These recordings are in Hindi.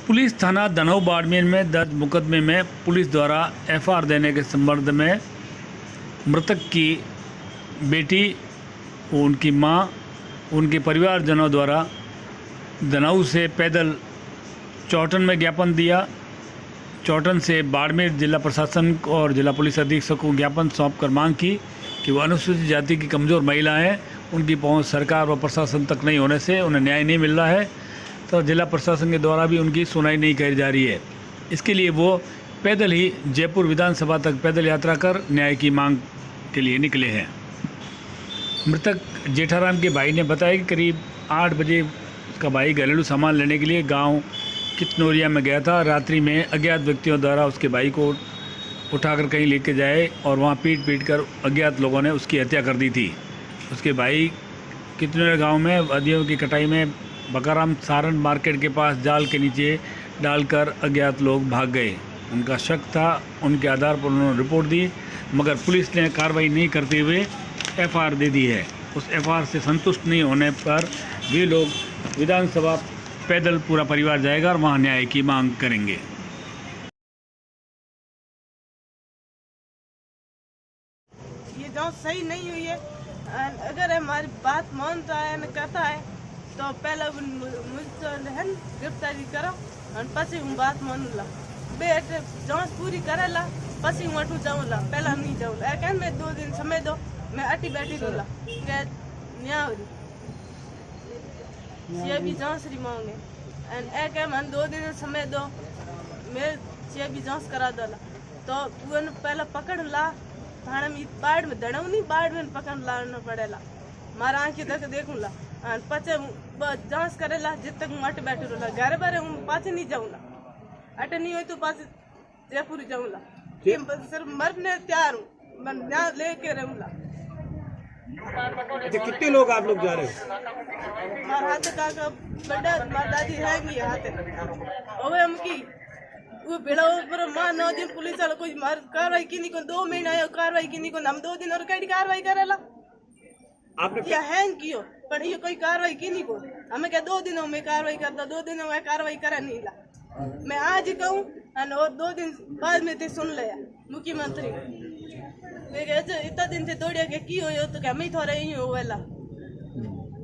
पुलिस थाना दनऊ बाड़मेर में दर्ज मुकदमे में पुलिस द्वारा एफआईआर देने के संबंध में मृतक की बेटी, उनकी मां, उनके परिवारजनों द्वारा दनऊ से पैदल चौटन में ज्ञापन दिया। चौटन से बाड़मेर जिला प्रशासन और जिला पुलिस अधीक्षक को ज्ञापन सौंप कर मांग की कि वो अनुसूचित जाति की कमज़ोर महिलाएं, उनकी पहुंच सरकार व प्रशासन तक नहीं होने से उन्हें न्याय नहीं मिल रहा है, तो जिला प्रशासन के द्वारा भी उनकी सुनवाई नहीं करी जा रही है। इसके लिए वो पैदल ही जयपुर विधानसभा तक पैदल यात्रा कर न्याय की मांग के लिए निकले हैं। मृतक जेठाराम के भाई ने बताया कि करीब 8 बजे उसका भाई घरेलू सामान लेने के लिए गांव कितनोरिया में गया था। रात्रि में अज्ञात व्यक्तियों द्वारा उसके भाई को उठाकर कहीं लेके जाए और वहां पीट कर अज्ञात लोगों ने उसकी हत्या कर दी थी। उसके भाई कितनोरिया गांव में वादियों की कटाई में बकाराम सारण मार्केट के पास जाल के नीचे डालकर अज्ञात लोग भाग गए। उनका शक था, उनके आधार पर उन्होंने रिपोर्ट दी, मगर पुलिस ने कार्रवाई नहीं करते हुए एफआईआर दे दी है। उस एफआईआर से संतुष्ट नहीं होने पर वे लोग विधानसभा पैदल पूरा परिवार जाएगा और वहां न्याय की मांग करेंगे। ये जांच सही नहीं हुई है। अगर हमारी बात मानता है न कहता है तो पहले मुझसे है गिरफ्तारी करो और पसी हूँ बात मानूला। बेट जांच पूरी करेला पसी हूँ अटू जाऊँला, पहला नहीं जाऊँला। कहन मैं 2 दिन समय दो, मैं अटी बैठी रहूँला। न्याय हो ये भी जांच री मांगे एंड मन 2 दिन समय दो, मैं ये भी जांच करा दोला। तो वो पहले पकड़ ला थाने में बाढ़ में दड़ऊ नहीं, बाढ़ में पकड़ लाना पड़ेला। मारा आँखी तक देखूँला और पचे जांच करेला जब तक मैं अट बैठे रहूँला। घर बारे हूँ पाचे नहीं जाऊँला, अट नहीं हुई तो पाचे जयपुर जाऊँला। सिर्फ मरने तैयार हूँ, मैं न्याय लेके रहूँला। अच्छा, कितने लोग आप लोग जा रहे हो? मार हाथ का बड़ा मार दादी रहेंगी हाथ ओवे हम की वो बेड़ा पर मां 9 दिन पुलिस वाला कोई मार कार्रवाई की नहीं को 2 महीना आयो कार्रवाई की नहीं को हम 2 दिन और कई कार्रवाई करेला। आपने क्या हैंग कियो पर ये कोई कार्रवाई की नहीं को हमें क्या 2 दिनों में कार्रवाई करता, 2 दिनों में कार्रवाई करा नहीं ला। मैं आज कहूँ और 2 दिन बाद में ते सुन लिया मुख्यमंत्री इतना दिन से दौड़िया के की हो तो क्या मैं थोड़ा ही हो वेला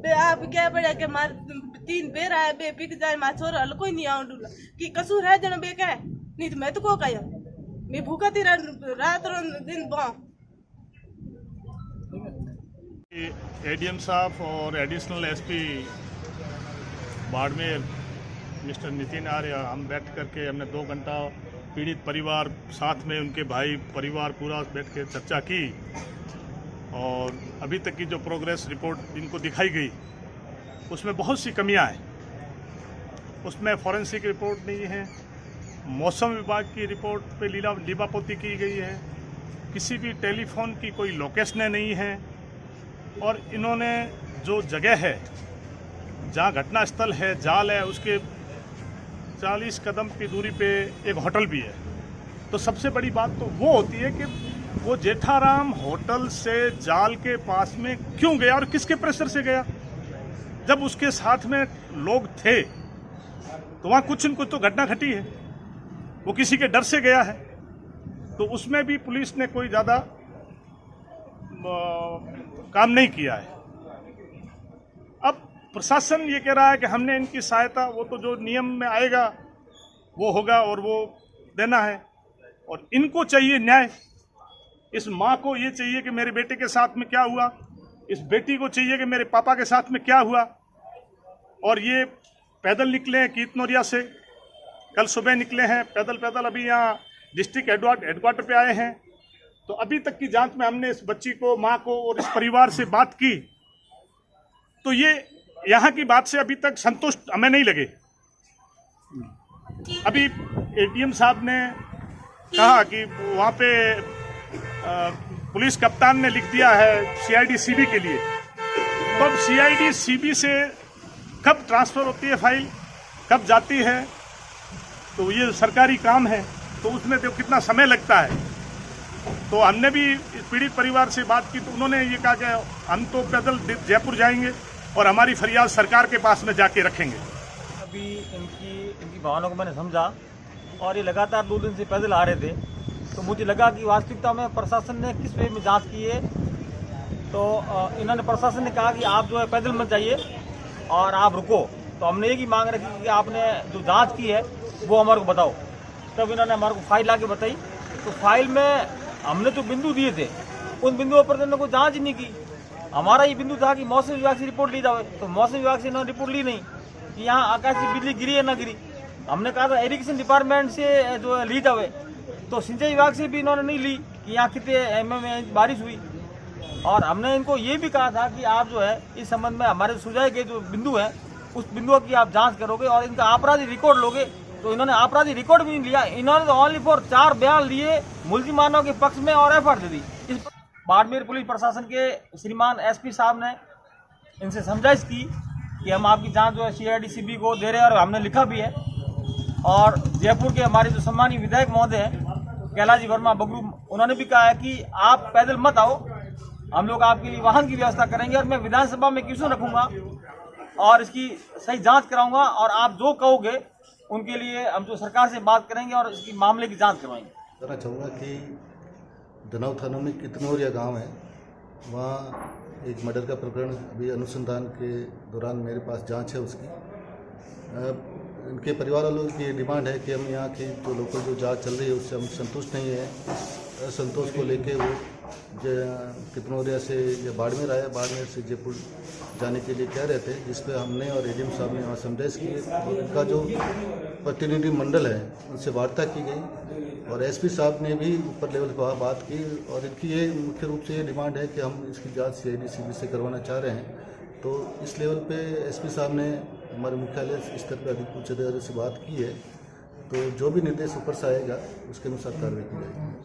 बे आप क्या पड़ा के मार 3 बेर आए बे पिट जाए मार छोरा हल कोई नहीं आऊंडूला कि कसूर है जन बे कह नहीं तो मैं तो को कया मैं भूखा थी रात दिन बा। एडीएम साहब और additional SP Barmer mister Nitin Arya हम बैठ करके हमने 2 घंटा पीड़ित परिवार साथ में उनके भाई परिवार पूरा बैठ के चर्चा की और अभी तक की जो प्रोग्रेस रिपोर्ट इनको दिखाई गई उसमें बहुत सी कमियां हैं। उसमें फॉरेंसिक रिपोर्ट नहीं है, मौसम विभाग की रिपोर्ट पे लीबापोती की गई है, किसी भी टेलीफोन की कोई लोकेशन नहीं है और इन्होंने जो जगह है जहां घटना स्थल है जाल है उसके 40 कदम की दूरी पे एक होटल भी है। तो सबसे बड़ी बात तो वो होती है कि वो जेठाराम होटल से जाल के पास में क्यों गया और किसके प्रेशर से गया। जब उसके साथ में लोग थे तो वहां कुछ न कुछ तो घटना घटी है, वो किसी के डर से गया है। तो उसमें भी पुलिस ने कोई ज्यादा काम नहीं किया है। अब प्रशासन ये कह रहा है कि हमने इनकी सहायता, वो तो जो नियम में आएगा वो होगा और वो देना है और इनको चाहिए न्याय। इस माँ को ये चाहिए कि मेरे बेटे के साथ में क्या हुआ, इस बेटी को चाहिए कि मेरे पापा के साथ में क्या हुआ। और ये पैदल निकले हैं कितनोरिया से, कल सुबह निकले हैं पैदल अभी यहाँ डिस्ट्रिक्ट हेडक्वार्टर पे आए हैं। तो अभी तक की जांच में हमने इस बच्ची को, माँ को और इस परिवार से बात की तो ये यहाँ की बात से अभी तक संतुष्ट हमें नहीं लगे। अभी एडीएम साहब ने कहा कि वहाँ पे पुलिस कप्तान ने लिख दिया है सीआईडी सीबी के लिए। तो अब सीआईडी सीबी से कब ट्रांसफ़र होती है फाइल, कब जाती है, तो ये सरकारी काम है तो उसमें तो कितना समय लगता है। तो हमने भी पीड़ित परिवार से बात की तो उन्होंने ये कहा कि हम तो पैदल जयपुर जाएंगे और हमारी फरियाद सरकार के पास में जाके रखेंगे। भी इनकी भावनाओं को मैंने समझा और ये लगातार 2 दिन से पैदल आ रहे थे, तो मुझे लगा कि वास्तविकता में प्रशासन ने किस वे में जांच की है। तो इन्होंने प्रशासन ने कहा कि आप जो है पैदल मत जाइए और आप रुको। तो हमने एक ही मांग रखी कि आपने जो जांच की है वो हमारे को बताओ। तब इन्होंने हमारे को फाइल लाके बताई। तो फाइल में हमने जो बिंदु दिए थे उन बिंदुओं पर इन्होंने कोई जाँच ही नहीं की। हमारा ये बिंदु था कि मौसम विभाग से रिपोर्ट ली जाए, तो मौसम विभाग से इन्होंने रिपोर्ट ली नहीं कि यहाँ आकाशीय बिजली गिरी है ना गिरी। हमने कहा था इरिगेशन डिपार्टमेंट से जो है ली जाए, तो सिंचाई विभाग से भी इन्होंने नहीं ली कि यहाँ कितने mm बारिश हुई। और हमने इनको ये भी कहा था कि आप जो है इस संबंध में हमारे सुझाए गए जो बिंदु है उस बिंदुओं की आप जांच करोगे और इनका आपराधिक रिकॉर्ड लोगे। तो इन्होंने आपराधिक रिकॉर्ड भी नहीं लिया। इन्होंने तो ओनली फॉर 4 बयान लिए मुलजिमानों के पक्ष में और एफआईआर दे दी। इस बाड़मेर पुलिस प्रशासन के श्रीमान एसपी साहब ने इनसे समझाइश की कि हम आपकी जांच जो है CID-CB को दे रहे हैं और हमने लिखा भी है। और जयपुर के हमारे जो सम्मानीय विधायक महोदय हैं कैलाश वर्मा बगरू, उन्होंने भी कहा है कि आप पैदल मत आओ, हम लोग आपके लिए वाहन की व्यवस्था करेंगे और मैं विधानसभा में क्वेश्चन रखूंगा और इसकी सही जांच कराऊंगा और आप जो कहोगे उनके लिए हम जो सरकार से बात करेंगे और इसकी मामले की जांच करवाएंगे। कहना चाहूँगा कि दनाव थाना में कितनौरिया गांव है, वहाँ एक मर्डर का प्रकरण अभी अनुसंधान के दौरान मेरे पास जांच है उसकी। इनके परिवार वालों की डिमांड है कि हम यहाँ की जो लोकल जो जांच चल रही है उससे हम संतुष्ट नहीं है। असंतोष को लेके वो कितनौरिया से या बाड़मेर आया, बाड़मेर से जयपुर जाने के लिए कह रहे थे, जिस पे हमने और एडीएम साहब ने वहाँ समझाइश की और इनका जो प्रतिनिधि मंडल है उनसे वार्ता की गई और एसपी साहब ने भी ऊपर लेवल पर बात की और इनकी ये मुख्य रूप से ये डिमांड है कि हम इसकी जांच CID-CB से करवाना चाह रहे हैं। तो इस लेवल पे एसपी साहब ने हमारे मुख्यालय स्तर पर अधिक उच्च अधिकारियों से बात की है, तो जो भी निर्देश ऊपर से आएगा उसके अनुसार कार्रवाई की जाएगी।